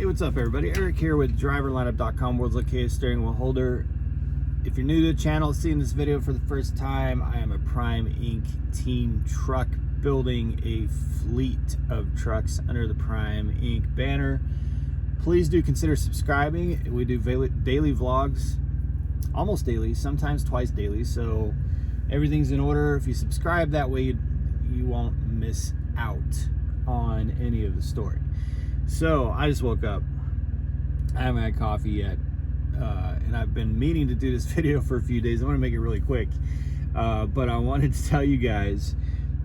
Hey, what's up everybody? Eric here with driverlineup.com, world's luckiest steering wheel holder. If you're new to the channel, seeing this video for the first time, I am a Prime Inc. team truck building a fleet of trucks under the Prime Inc. banner. Please do consider subscribing. We do daily vlogs, almost daily, sometimes twice daily, so everything's in order. If you subscribe, that way you won't miss out on any of the story. So I just woke up. I haven't had coffee yet, and I've been meaning to do this video for a few days. I want to make it really quick, but I wanted to tell you guys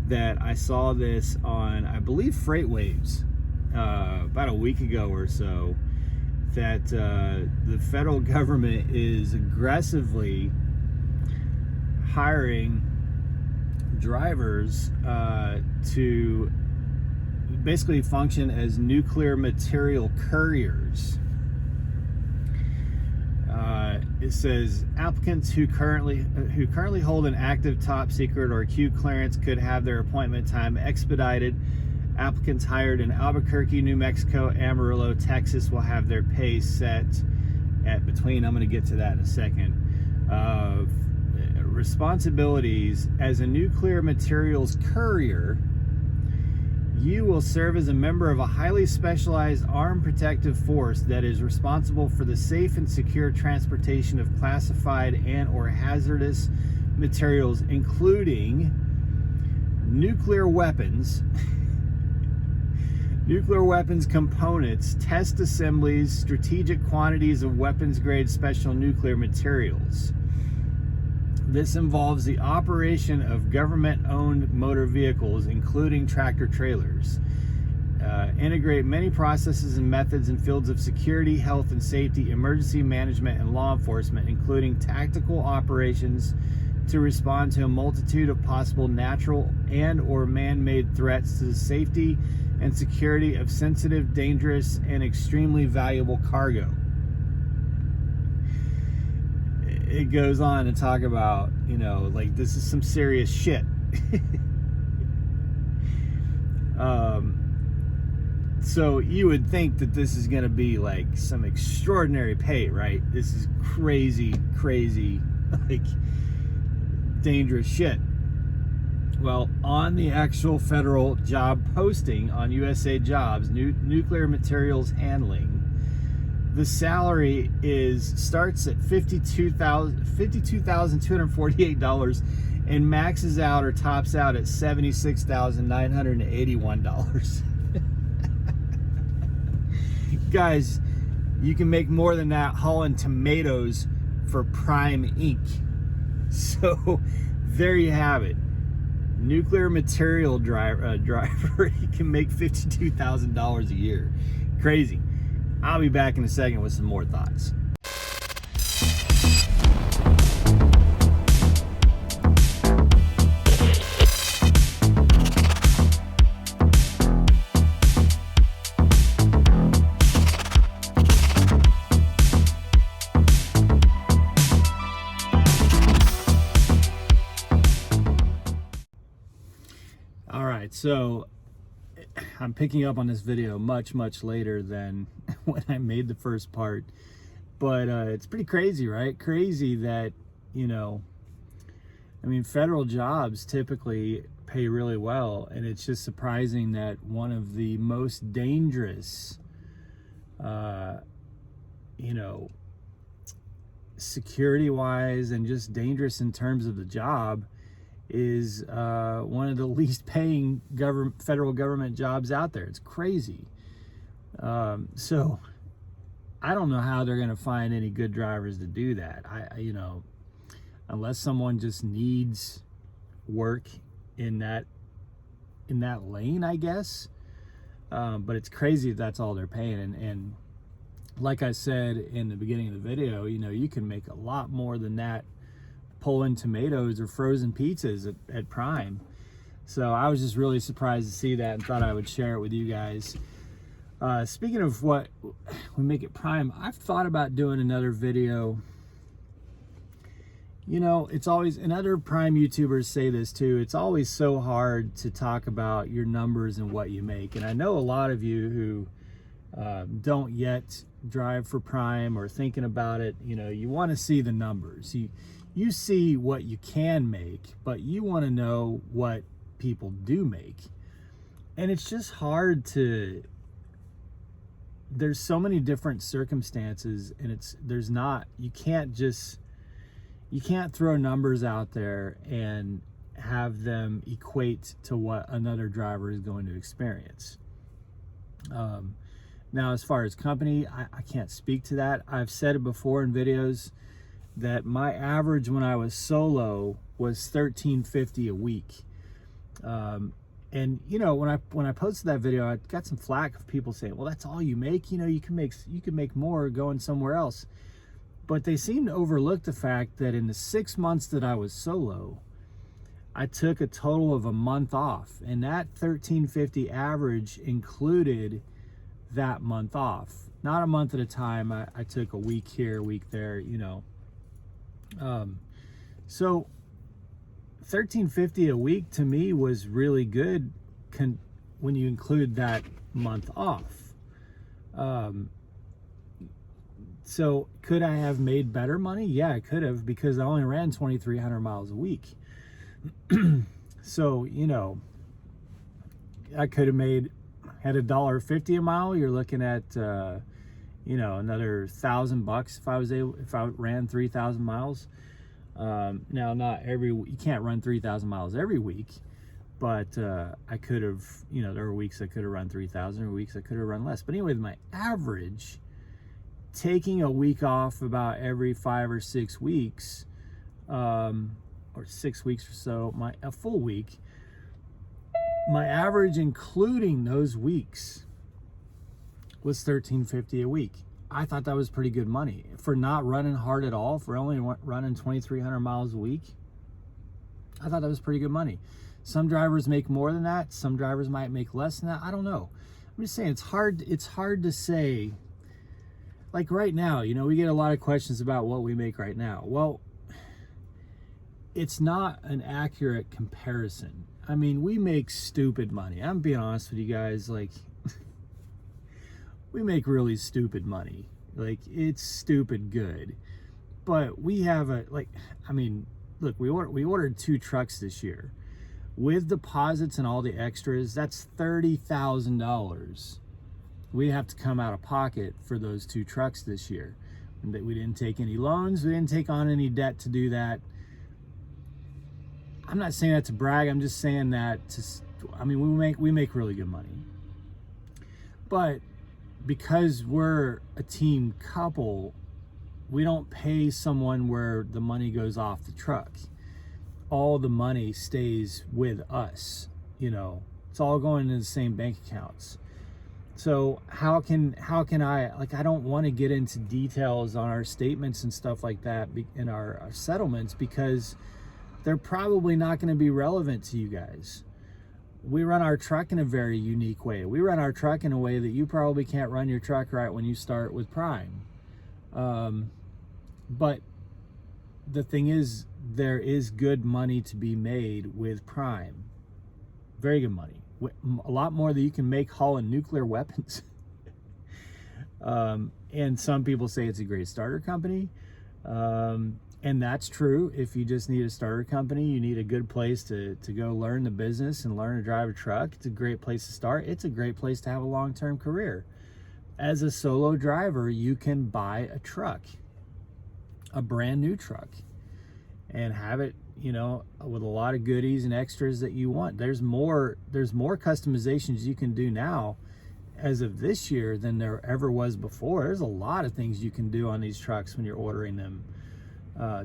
that I saw this on, I believe, FreightWaves about a week ago or so, that the federal government is aggressively hiring drivers to basically function as nuclear material couriers. It says applicants who currently hold an active top secret or Q clearance could have their appointment time expedited. Applicants hired in Albuquerque, New Mexico, Amarillo, Texas will have their pay set at between, I'm going to get to that in a second, responsibilities as a nuclear materials courier. You will serve as a member of a highly specialized armed protective force that is responsible for the safe and secure transportation of classified and or hazardous materials, including nuclear weapons, nuclear weapons components, test assemblies, strategic quantities of weapons-grade special nuclear materials. This involves the operation of government-owned motor vehicles, including tractor-trailers. Integrate many processes and methods in fields of security, health and safety, emergency management, and law enforcement, including tactical operations to respond to a multitude of possible natural and or man-made threats to the safety and security of sensitive, dangerous, and extremely valuable cargo. It goes on to talk about, you know, like, this is some serious shit. So you would think that this is going to be like some extraordinary pay, right? This is crazy, like, dangerous shit. Well, on the actual federal job posting on USA Jobs, nuclear materials handling, the salary starts at $52,248 and maxes out or tops out at $76,981. Guys, you can make more than that hauling tomatoes for Prime Inc. So there you have it. Nuclear material driver, you can make $52,000 a year. Crazy. I'll be back in a second with some more thoughts. All right, so I'm picking up on this video much later than when I made the first part, but it's pretty crazy, right? Crazy that, you know, I mean, federal jobs typically pay really well, and it's just surprising that one of the most dangerous, you know, security-wise and just dangerous in terms of the job is one of the least paying federal government jobs out there. It's crazy. So I don't know how they're going to find any good drivers to do that. You know, unless someone just needs work in that lane, I guess. But it's crazy if that's all they're paying. And like I said in the beginning of the video, you know, you can make a lot more than that pulling tomatoes or frozen pizzas at Prime. So I was just really surprised to see that and thought I would share it with you guys. Speaking of what we make it Prime, I've thought about doing another video. You know, it's always, and other Prime YouTubers say this too, it's always so hard to talk about your numbers and what you make. And I know a lot of you who don't yet drive for Prime or thinking about it, you want to see the numbers. You see what you can make, but you want to know what people do make. And it's just hard to, there's so many different circumstances, and you can't throw numbers out there and have them equate to what another driver is going to experience. Now, as far as company, I can't speak to that. I've said it before in videos that my average when I was solo was $13.50 a week. And when I posted that video, I got some flack of people saying, well, that's all you make. You can make more going somewhere else. But they seem to overlook the fact that in the 6 months that I was solo, I took a total of a month off, and that $13.50 average included that month off. Not a month at a time. I took a week here, a week there, so $13.50 a week to me was really good when you include that month off. So could I have made better money? Yeah, I could have, because I only ran 2,300 miles a week. So, I could have had $1.50 a mile. You're looking at, another $1,000 if I ran 3,000 miles. Now, you can't run 3,000 miles every week, but I could have, there were weeks I could have run 3,000, or weeks I could have run less. But anyway, my average, taking a week off about every 5 or 6 weeks, or 6 weeks or so, a full week, my average including those weeks was $13.50 a week. I thought that was pretty good money for not running hard at all, for only running 2,300 miles a week. I thought that was pretty good money. Some drivers make more than that. Some drivers might make less than that. I don't know. I'm just saying, it's hard to say. Like right now, we get a lot of questions about what we make right now. Well, it's not an accurate comparison. I mean, we make stupid money. I'm being honest with you guys. Like, we make really stupid money. Like, it's stupid good. But we have look, we ordered 2 trucks this year. With deposits and all the extras, that's $30,000 we have to come out of pocket for those 2 trucks this year. And we didn't take any loans. We didn't take on any debt to do that. I'm not saying that to brag. I'm just saying that we make really good money. But because we're a team couple, we don't pay someone where the money goes off the truck. All the money stays with us. It's all going in the same bank accounts. So how can I, I don't want to get into details on our statements and stuff like that in our settlements, because they're probably not going to be relevant to you guys. We run our truck in a very unique way. We run our truck in a way that you probably can't run your truck right when you start with Prime. But the thing is, there is good money to be made with Prime. Very good money. A lot more than you can make hauling nuclear weapons. And some people say it's a great starter company. And that's true. If you just need a starter company, you need a good place to go learn the business and learn to drive a truck. It's a great place to start. It's a great place to have a long-term career. As a solo driver, you can buy a truck, a brand new truck, and have it, with a lot of goodies and extras that you want. There's more customizations you can do now as of this year than there ever was before. There's a lot of things you can do on these trucks when you're ordering them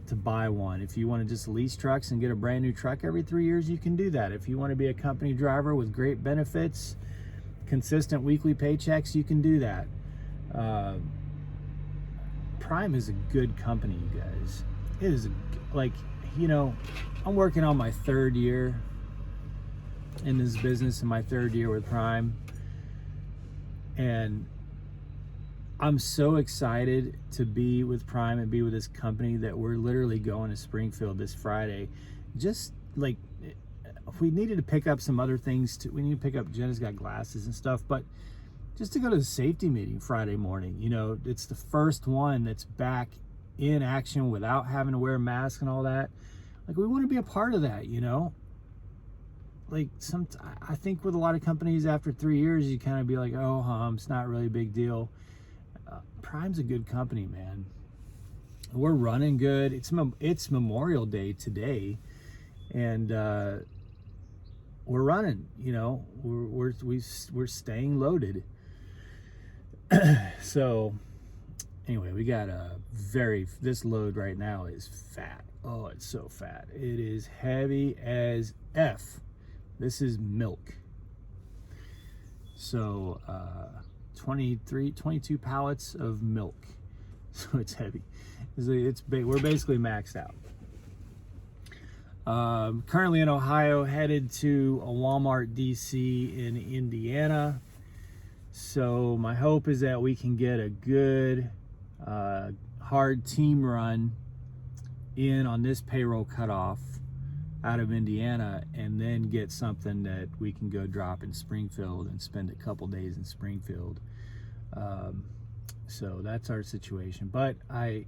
to buy one. If you want to just lease trucks and get a brand new truck every 3 years, you can do that. If you want to be a company driver with great benefits, consistent weekly paychecks, you can do that. Prime is a good company, you guys. It is I'm working on my 3rd year in this business, and my 3rd year with Prime, and I'm so excited to be with Prime and be with this company that we're literally going to Springfield this Friday. Just like, we needed to pick up some other things too. We need to pick up, Jenna's got glasses and stuff, but just to go to the safety meeting Friday morning. You know, it's the first one that's back in action without having to wear a mask and all that. Like, we want to be a part of that, you know? Like, I think with a lot of companies, after 3 years, you kind of be like, oh, it's not really a big deal. Prime's a good company, man. We're running good. It's Memorial Day today, and we're running. You know, we're staying loaded. So anyway, we got this load right now is fat. Oh, it's so fat. It is heavy as F. This is milk. So 22 pallets of milk. So it's heavy. We're basically maxed out. Currently in Ohio, headed to a Walmart DC in Indiana. So my hope is that we can get a good hard team run in on this payroll cutoff out of Indiana, and then get something that we can go drop in Springfield and spend a couple days in Springfield. So that's our situation. But when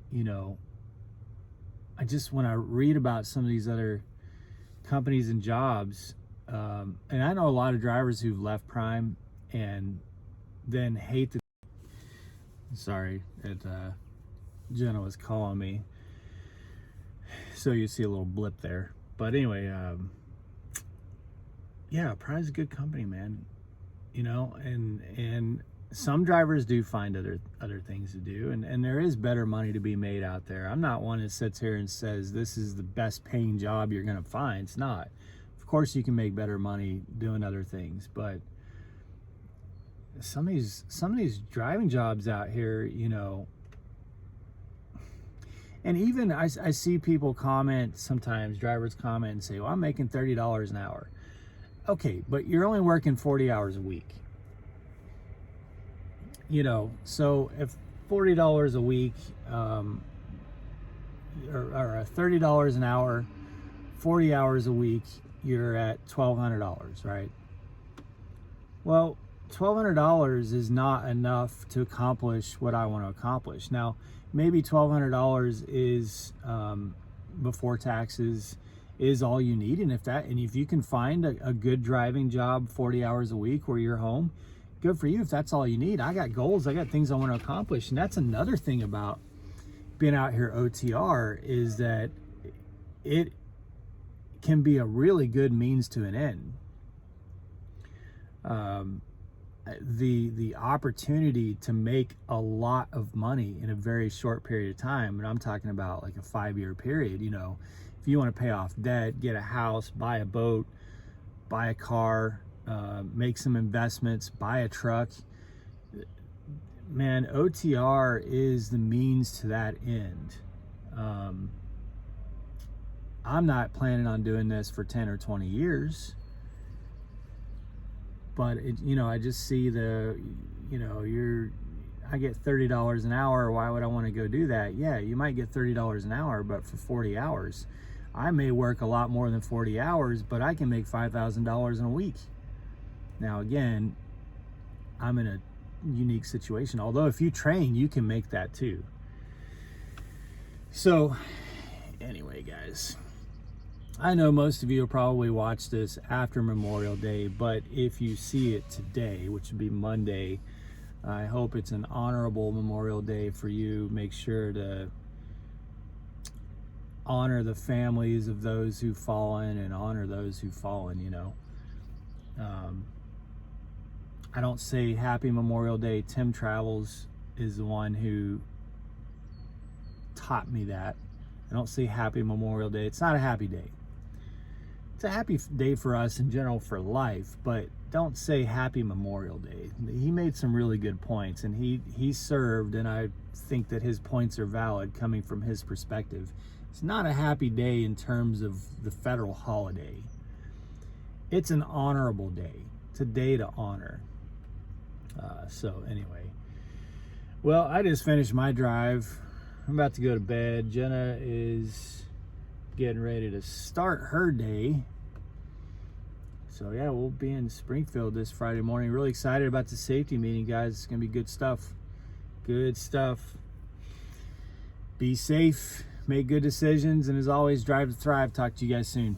I read about some of these other companies and jobs, and I know a lot of drivers who've left Prime and then hate the, sorry, Jenna was calling me, so you see a little blip there. But anyway, yeah, Prime's a good company, man. You know, and some drivers do find other things to do, and there is better money to be made out there. I'm not one that sits here and says this is the best paying job you're gonna find. It's not. Of course you can make better money doing other things, but some of these driving jobs out here, you know, and even I see people comment sometimes, drivers comment and say, well, I'm making $30 an hour. Okay, but you're only working 40 hours a week. You know, so if $40 a week, or $30 an hour, 40 hours a week, you're at $1,200, right? Well, $1,200 is not enough to accomplish what I want to accomplish. Now, maybe $1,200 is before taxes is all you need, and if you can find a good driving job 40 hours a week where you're home, good for you. If that's all you need, I got goals, I got things I want to accomplish. And that's another thing about being out here OTR, is that it can be a really good means to an end. The opportunity to make a lot of money in a very short period of time, and I'm talking about like a 5-year period. You know, if you want to pay off debt, get a house, buy a boat, buy a car, make some investments, buy a truck, man, OTR is the means to that end. I'm not planning on doing this for 10 or 20 years, but I just see I get $30 an hour. Why would I want to go do that? Yeah, you might get $30 an hour, but for 40 hours, I may work a lot more than 40 hours, but I can make $5,000 in a week. Now, again, I'm in a unique situation. Although if you train, you can make that too. So anyway, guys, I know most of you will probably watch this after Memorial Day, but if you see it today, which would be Monday, I hope it's an honorable Memorial Day for you. Make sure to honor the families of those who've fallen and honor those who've fallen, you know. I don't say Happy Memorial Day. Tim Travels is the one who taught me that. I don't say Happy Memorial Day. It's not a happy day. It's a happy day for us in general for life, but don't say Happy Memorial Day. He made some really good points, and he served, and I think that his points are valid coming from his perspective. It's not a happy day in terms of the federal holiday. It's an honorable day. It's a day to honor. So anyway, well, I just finished my drive. I'm about to go to bed. Jenna is getting ready to start her day. So yeah, we'll be in Springfield this Friday morning. Really excited about the safety meeting, guys. It's gonna be good stuff. Good stuff. Be safe, make good decisions, and as always, drive to thrive. Talk to you guys soon.